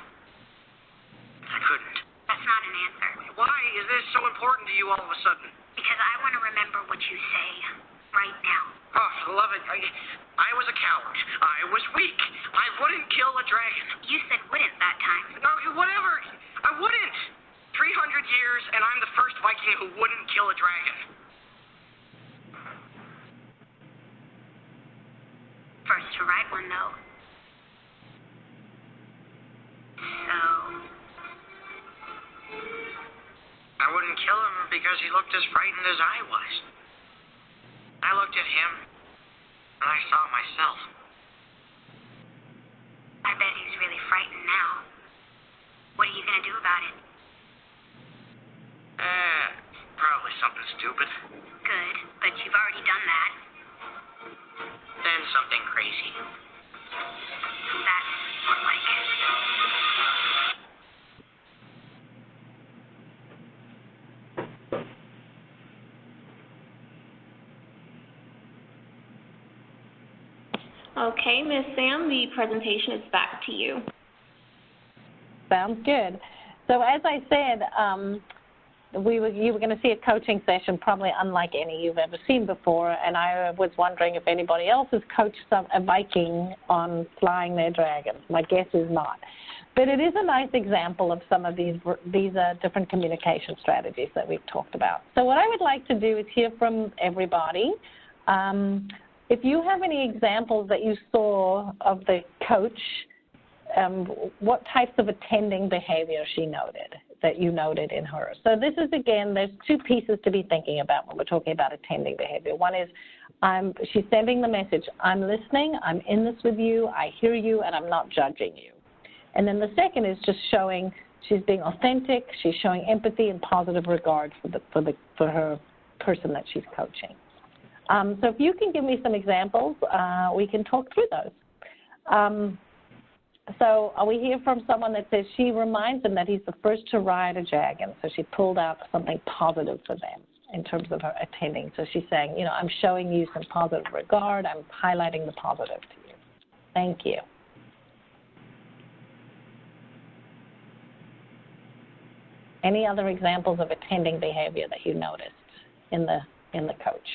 I couldn't. That's not an answer. Why is this so important to you all of a sudden? Because I want to remember what you say right now. Oh, for the love of it, I was a coward. I was weak. I wouldn't kill a dragon. You said wouldn't that time. No, whatever. I wouldn't. 300 years, and I'm the first Viking who wouldn't kill a dragon. First to ride one, though. So... I wouldn't kill him because he looked as frightened as I was. I looked at him, and I saw myself. I bet he's really frightened now. What are you going to do about it? Probably something stupid. Good, but you've already done that. Then something crazy. That's more like it. Okay, Ms. Sam, the presentation is back to you. Sounds good. So as I said, you were going to see a coaching session probably unlike any you've ever seen before, and I was wondering if anybody else has coached a Viking on flying their dragons. My guess is not. But it is a nice example of some of these different communication strategies that we've talked about. So what I would like to do is hear from everybody. If you have any examples that you saw of the coach, what types of attending behavior that you noted in her. So this is, again, there's two pieces to be thinking about when we're talking about attending behavior. One is she's sending the message, I'm listening, I'm in this with you, I hear you, and I'm not judging you. And then the second is just showing she's being authentic, she's showing empathy and positive regard for her person that she's coaching. So if you can give me some examples, we can talk through those. So we hear from someone that says she reminds him that he's the first to ride a dragon. So she pulled out something positive for them in terms of her attending. So she's saying, you know, I'm showing you some positive regard. I'm highlighting the positive to you. Thank you. Any other examples of attending behavior that you noticed in the coach?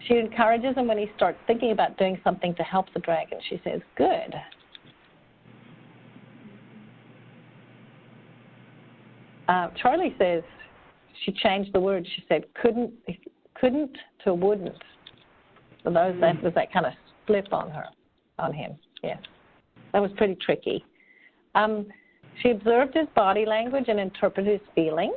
She encourages him when he starts thinking about doing something to help the dragon. She says, good. Charlie says she changed the word. She said couldn't to wouldn't. So that was that kind of flip on him. Yes, that was pretty tricky. She observed his body language and interpreted his feelings.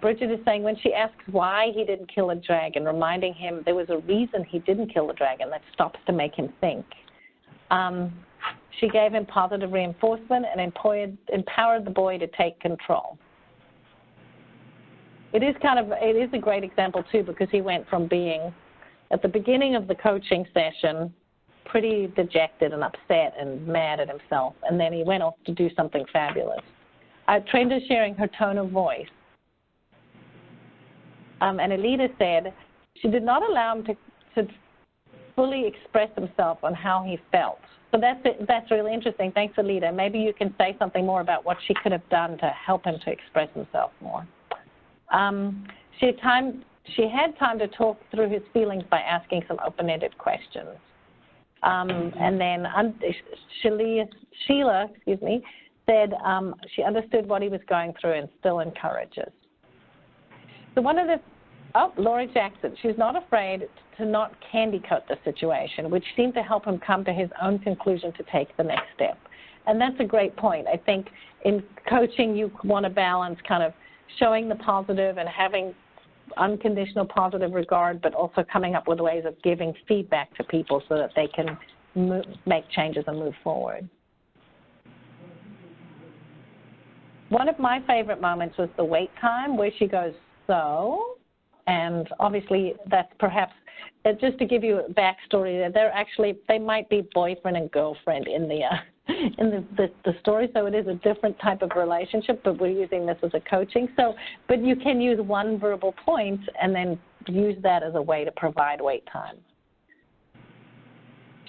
Bridget is saying when she asks why he didn't kill a dragon, reminding him there was a reason he didn't kill the dragon, that stops to make him think. She gave him positive reinforcement and empowered the boy to take control. It is a great example too, because he went from being, at the beginning of the coaching session, pretty dejected and upset and mad at himself, and then he went off to do something fabulous. Trenda's sharing her tone of voice. And Alita said she did not allow him to fully express himself on how he felt. So that's really interesting. Thanks, Alita. Maybe you can say something more about what she could have done to help him to express himself more. She had time to talk through his feelings by asking some open-ended questions. And then Sheila, said she understood what he was going through and still encourages. So Laura Jackson, she's not afraid to not candy coat the situation, which seemed to help him come to his own conclusion to take the next step. And that's a great point. I think in coaching, you want to balance kind of showing the positive and having unconditional positive regard, but also coming up with ways of giving feedback to people so that they can make changes and move forward. One of my favorite moments was the wait time where she goes, so, and obviously that's perhaps, just to give you a backstory, they might be boyfriend and girlfriend in the story, so it is a different type of relationship, but we're using this as a coaching. So, but you can use one verbal point and then use that as a way to provide wait time.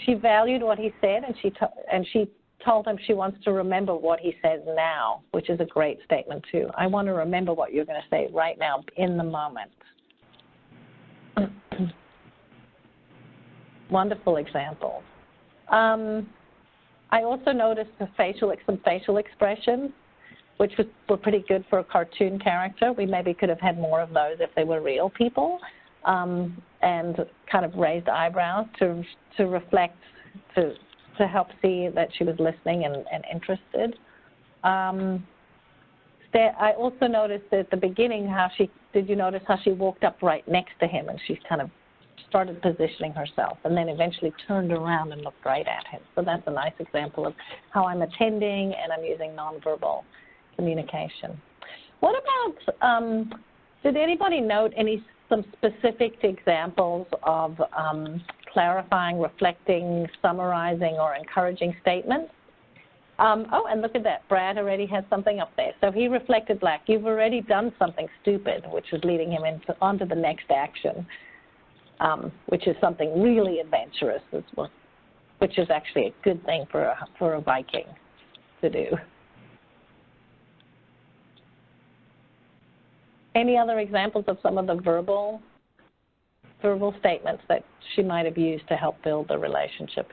She valued what he said, and she told him she wants to remember what he says now, which is a great statement too. I want to remember what you're going to say right now in the moment. Wonderful example. I also noticed some facial expressions, which were pretty good for a cartoon character. We maybe could have had more of those if they were real people, and kind of raised eyebrows to reflect, to help see that she was listening and interested. I also noticed at the beginning did you notice how she walked up right next to him and she kind of started positioning herself and then eventually turned around and looked right at him. So that's a nice example of how I'm attending and I'm using nonverbal communication. What about, did anybody note some specific examples of clarifying, reflecting, summarizing, or encouraging statements? And look at that. Brad already has something up there. So he reflected back. You've already done something stupid, which is leading him onto the next action, which is something really adventurous, which is actually a good thing for a Viking to do. Any other examples of some of the verbal statements that she might have used to help build the relationship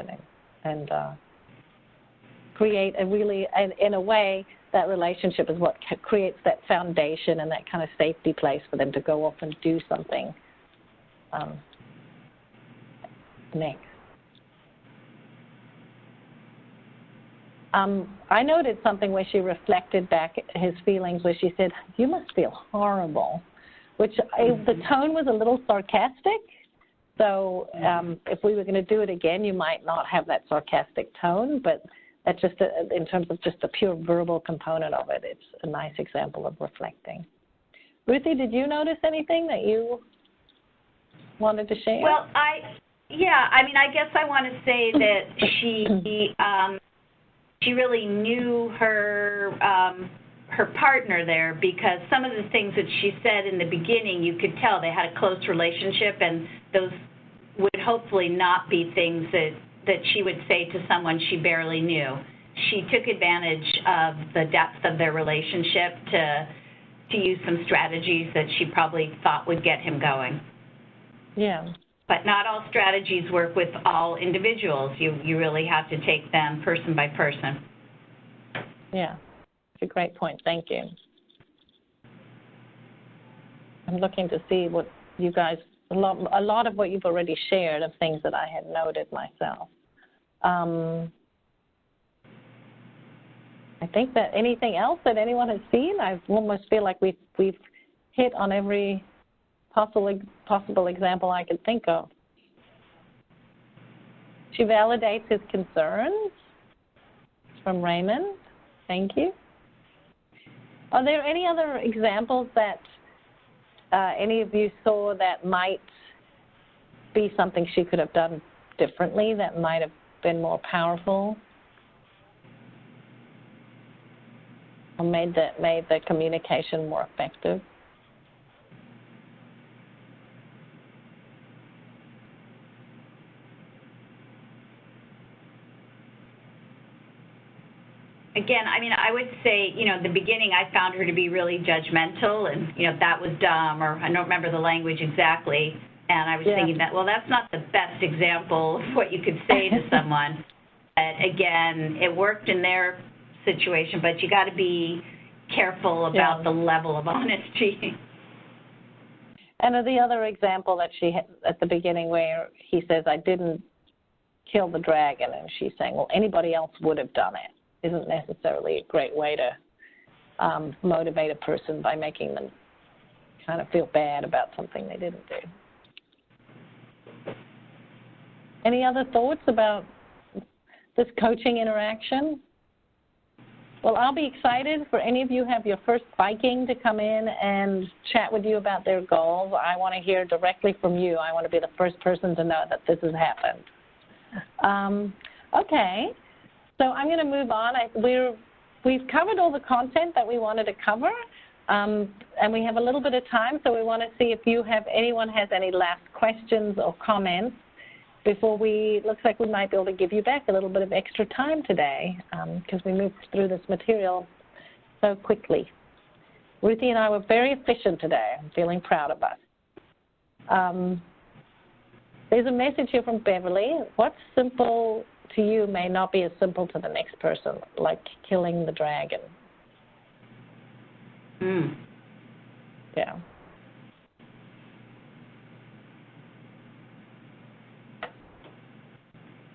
and create in a way, that relationship is what creates that foundation and that kind of safety place for them to go off and do something next. I noted something where she reflected back his feelings, where she said, "You must feel horrible," which the tone was a little sarcastic. So if we were going to do it again, you might not have that sarcastic tone, but that's just in terms of just the pure verbal component of it, it's a nice example of reflecting. Ruthie, did you notice anything that you wanted to share? Well, I guess I want to say that she really knew her partner there, because some of the things that she said in the beginning, you could tell they had a close relationship, and those would hopefully not be things that she would say to someone she barely knew. She took advantage of the depth of their relationship to use some strategies that she probably thought would get him going. Yeah. But not all strategies work with all individuals. You really have to take them person by person. Yeah, it's a great point. Thank you. I'm looking to see what you guys, a lot of what you've already shared of things that I had noted myself. I think that anything else that anyone has seen, I almost feel like we've hit on every possible example I could think of. She validates his concerns. From Raymond. Thank you. Are there any other examples that any of you saw that might be something she could have done differently, that might have been more powerful, or made the communication more effective? Again, I mean, I would say, you know, in the beginning I found her to be really judgmental and, you know, that was dumb, or I don't remember the language exactly. And I was thinking that, well, that's not the best example of what you could say to someone. But again, it worked in their situation, but you got to be careful about the level of honesty. And the other example that she had at the beginning where he says, I didn't kill the dragon, and she's saying, well, anybody else would have done it, isn't necessarily a great way to motivate a person by making them kind of feel bad about something they didn't do. Any other thoughts about this coaching interaction? Well, I'll be excited for any of you who have your first Viking to come in and chat with you about their goals. I want to hear directly from you. I want to be the first person to know that this has happened. Okay. So I'm going to move on. We've covered all the content that we wanted to cover, and we have a little bit of time, so we want to see if anyone has any last questions or comments before looks like we might be able to give you back a little bit of extra time today because we moved through this material so quickly. Ruthie and I were very efficient today. I'm feeling proud of us. There's a message here from Beverly. What's simple to you may not be as simple to the next person, like killing the dragon. Yeah.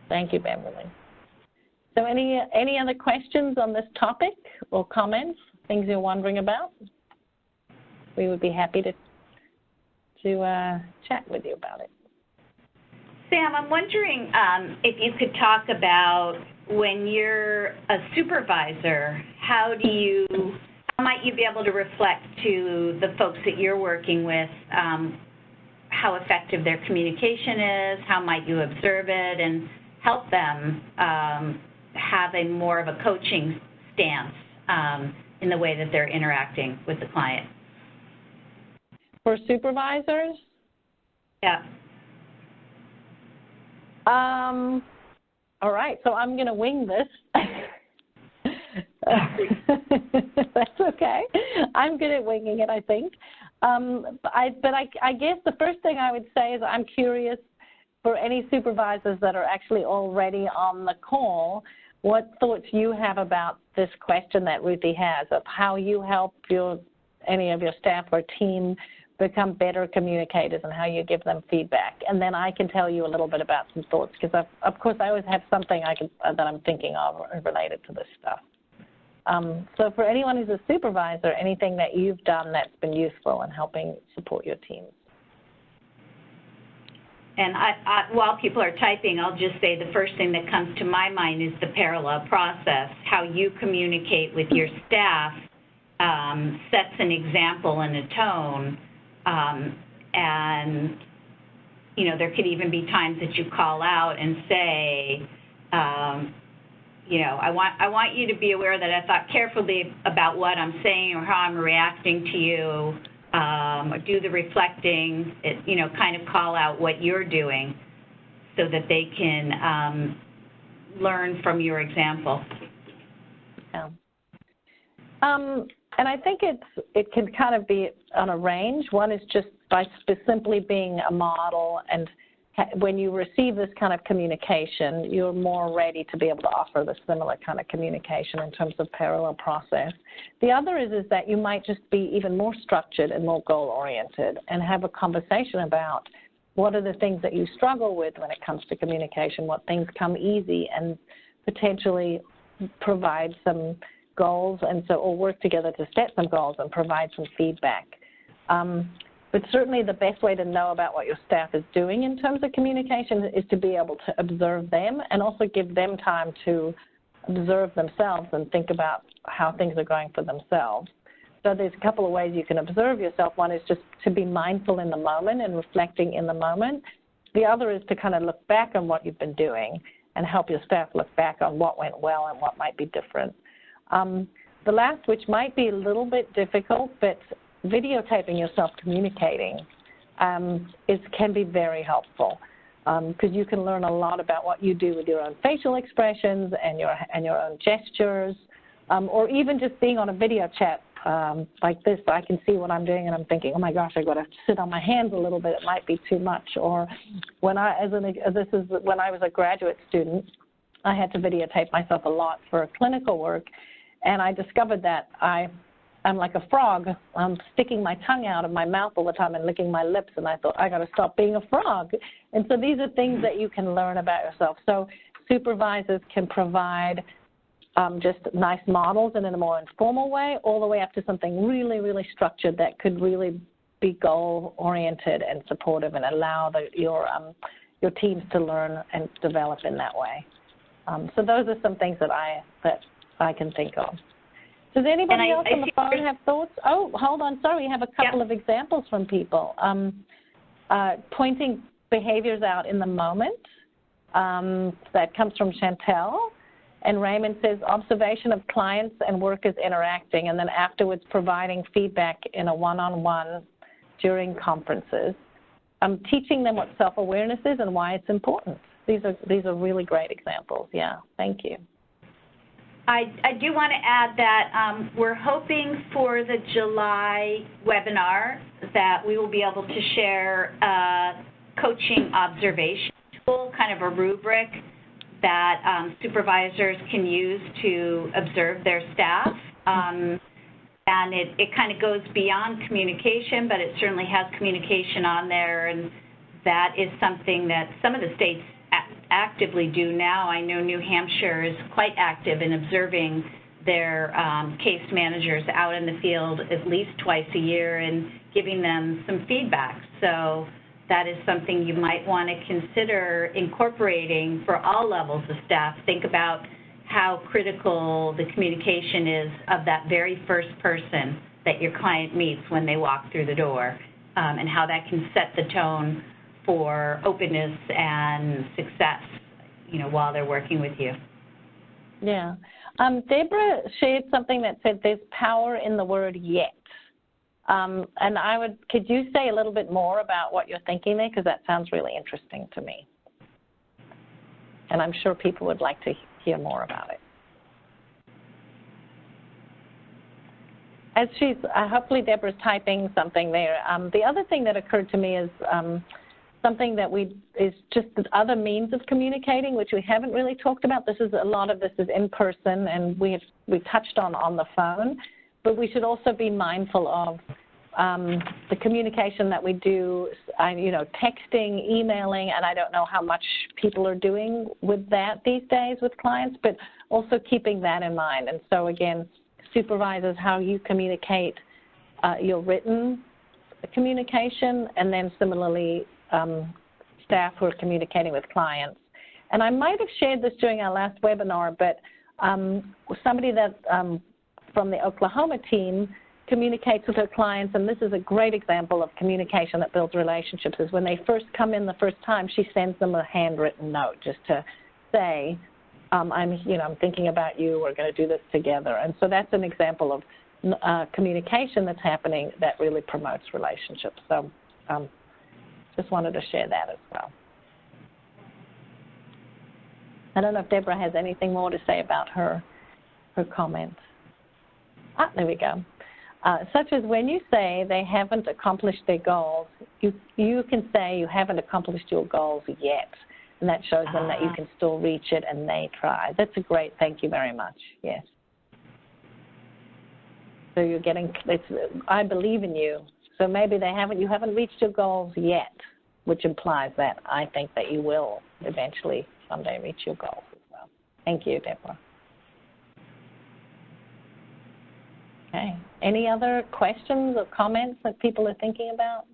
Thank you, Beverly. So any other questions on this topic or comments, things you're wondering about? We would be happy to chat with you about it. Sam, I'm wondering if you could talk about when you're a supervisor, how might you be able to reflect to the folks that you're working with how effective their communication is, how might you observe it, and help them have a more of a coaching stance in the way that they're interacting with the client? For supervisors? Yeah. All right, so I'm going to wing this. That's okay. I'm good at winging it, I think. But I guess the first thing I would say is I'm curious for any supervisors that are actually already on the call, what thoughts you have about this question that Ruthie has of how you help any of your staff or team become better communicators and how you give them feedback. And then I can tell you a little bit about some thoughts because, of course, I always have something that I'm thinking of related to this stuff. So for anyone who's a supervisor, anything that you've done that's been useful in helping support your teams. And while people are typing, I'll just say the first thing that comes to my mind is the parallel process. How you communicate with your staff sets an example and a tone. And, you know, there could even be times that you call out and say, you know, I want you to be aware that I thought carefully about what I'm saying or how I'm reacting to you, or do the reflecting, you know, kind of call out what you're doing so that they can learn from your example. Yeah. And I think it can kind of be on a range. One is just by simply being a model, and when you receive this kind of communication, you're more ready to be able to offer the similar kind of communication in terms of parallel process. The other is that you might just be even more structured and more goal-oriented and have a conversation about what are the things that you struggle with when it comes to communication, what things come easy, and potentially provide some goals, and so or work together to set some goals and provide some feedback But certainly the best way to know about what your staff is doing in terms of communication is to be able to observe them and also give them time to observe themselves and think about how things are going for themselves. So there's a couple of ways you can observe yourself. One is just to be mindful in the moment and reflecting in the moment. The other is to kind of look back on what you've been doing and help your staff look back on what went well and what might be different. The last, which might be a little bit difficult, but videotaping yourself communicating can be very helpful because you can learn a lot about what you do with your own facial expressions and your own gestures, or even just being on a video chat like this. I can see what I'm doing and I'm thinking, oh my gosh, I've got to sit on my hands a little bit. It might be too much. Or when this is when I was a graduate student, I had to videotape myself a lot for clinical work, and I discovered that I'm like a frog. I'm sticking my tongue out of my mouth all the time and licking my lips, and I thought, I got to stop being a frog. And so these are things that you can learn about yourself. So supervisors can provide just nice models and in a more informal way, all the way up to something really, really structured that could really be goal-oriented and supportive and allow your teams to learn and develop in that way. So those are some things that I can think of. Does anybody else on the phone have thoughts? Oh, hold on. Sorry, we have a couple of examples from people. Pointing behaviors out in the moment. That comes from Chantel. And Raymond says observation of clients and workers interacting, and then afterwards providing feedback in a one-on-one during conferences. Teaching them what self-awareness is and why it's important. These are really great examples. Yeah, thank you. I do want to add that we're hoping for the July webinar that we will be able to share a coaching observation tool, kind of a rubric that supervisors can use to observe their staff. And it kind of goes beyond communication, but it certainly has communication on there, and that is something that some of the states actively do now. I know New Hampshire is quite active in observing their case managers out in the field at least twice a year and giving them some feedback. So that is something you might want to consider incorporating for all levels of staff. Think about how critical the communication is of that very first person that your client meets when they walk through the door, and how that can set the tone for openness and success, while they're working with you. Yeah. Deborah shared something that said there's power in the word yet. And could you say a little bit more about what you're thinking there? Because that sounds really interesting to me. And I'm sure people would like to hear more about it. As hopefully Deborah's typing something there. The other thing that occurred to me is something that is just the other means of communicating, which we haven't really talked about. A lot of this is in person, and we touched on the phone, but we should also be mindful of the communication that we do, texting, emailing, and I don't know how much people are doing with that these days with clients, but also keeping that in mind. And so again, supervisors, how you communicate your written communication, and then similarly staff who are communicating with clients. And I might have shared this during our last webinar, but somebody that from the Oklahoma team communicates with her clients, and this is a great example of communication that builds relationships, is when they first come in the first time, she sends them a handwritten note just to say, I'm thinking about you, we're going to do this together. And so that's an example of communication that's happening that really promotes relationships. So just wanted to share that as well. I don't know if Deborah has anything more to say about her comments. There we go. Such as when you say they haven't accomplished their goals, you can say you haven't accomplished your goals yet, and that shows them that you can still reach it and they try. That's a great, thank you very much, yes. So you're getting, I believe in you. So maybe you haven't reached your goals yet, which implies that I think that you will eventually someday reach your goals as well. Thank you, Deborah. Okay. Any other questions or comments that people are thinking about?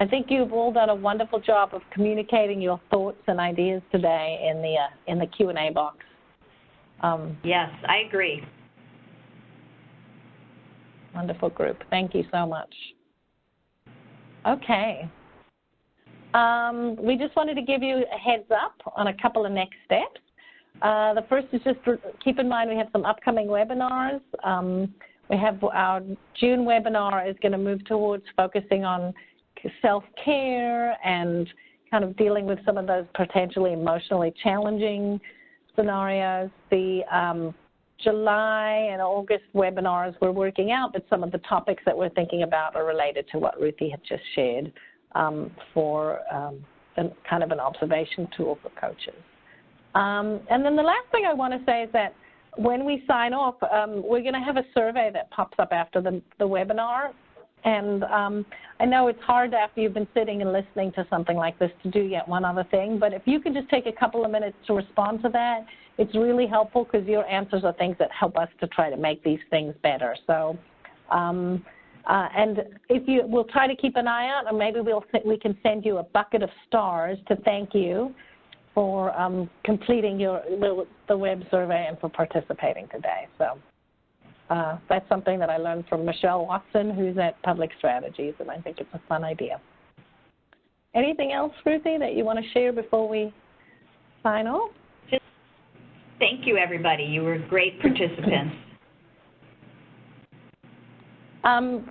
I think you've all done a wonderful job of communicating your thoughts and ideas today in the Q&A box. Yes, I agree. Wonderful group. Thank you so much. Okay. We just wanted to give you a heads up on a couple of next steps. The first is just keep in mind we have some upcoming webinars. We have our June webinar is going to move towards focusing on self-care and kind of dealing with some of those potentially emotionally challenging scenarios. The July and August webinars we're working out, but some of the topics that we're thinking about are related to what Ruthie had just shared for kind of an observation tool for coaches. And then the last thing I want to say is that when we sign off, we're going to have a survey that pops up after the webinar. And I know it's hard after you've been sitting and listening to something like this to do yet one other thing, but if you could just take a couple of minutes to respond to that, it's really helpful because your answers are things that help us to try to make these things better. So, and if you, we'll try to keep an eye out, and maybe we can send you a bucket of stars to thank you for completing the web survey and for participating today. So. That's something that I learned from Michelle Watson, who's at Public Strategies, and I think it's a fun idea. Anything else, Ruthie, that you want to share before we sign off? Just thank you, everybody. You were great participants.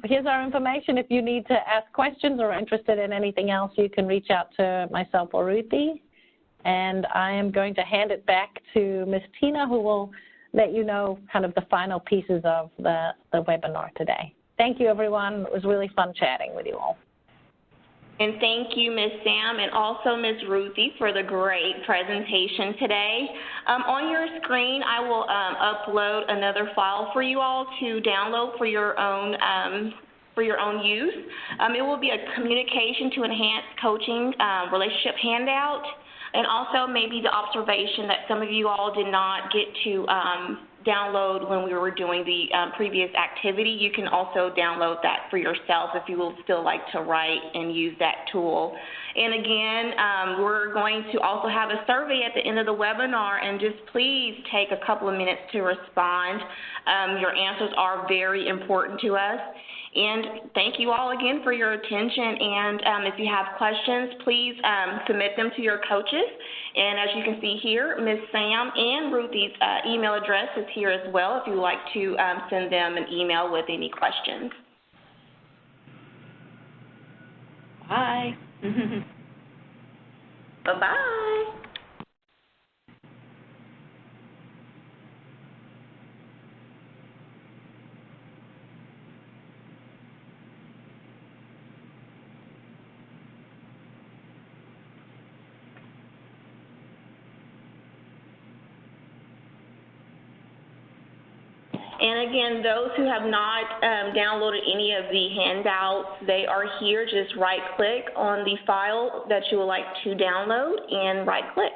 Here's our information. If you need to ask questions or are interested in anything else, you can reach out to myself or Ruthie. And I am going to hand it back to Ms. Tina, who will let you know kind of the final pieces of the webinar today. Thank you, everyone. It was really fun chatting with you all. And thank you, Ms. Sam, and also Ms. Ruthie for the great presentation today. On your screen, I will upload another file for you all to download for your own use. It will be a communication to enhance coaching relationship handout. And also maybe the observation that some of you all did not get to download when we were doing the previous activity. You can also download that for yourself if you will still like to write and use that tool. And again, we're going to also have a survey at the end of the webinar, and just please take a couple of minutes to respond. Your answers are very important to us. And thank you all again for your attention. And if you have questions, please submit them to your coaches. And as you can see here, Ms. Sam and Ruthie's email address is here as well if you would like to send them an email with any questions. Bye. Bye-bye. And again, those who have not downloaded any of the handouts, they are here. Just right-click on the file that you would like to download and right-click.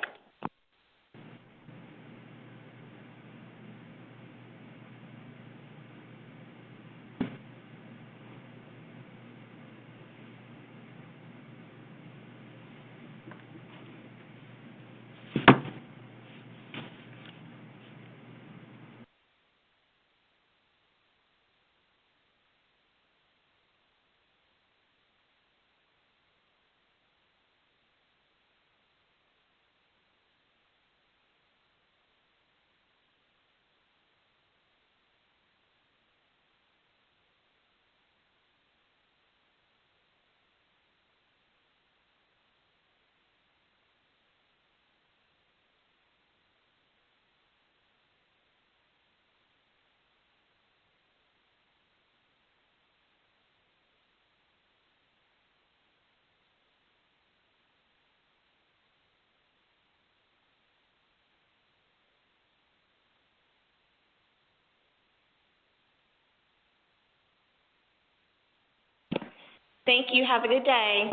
Thank you. Have a good day.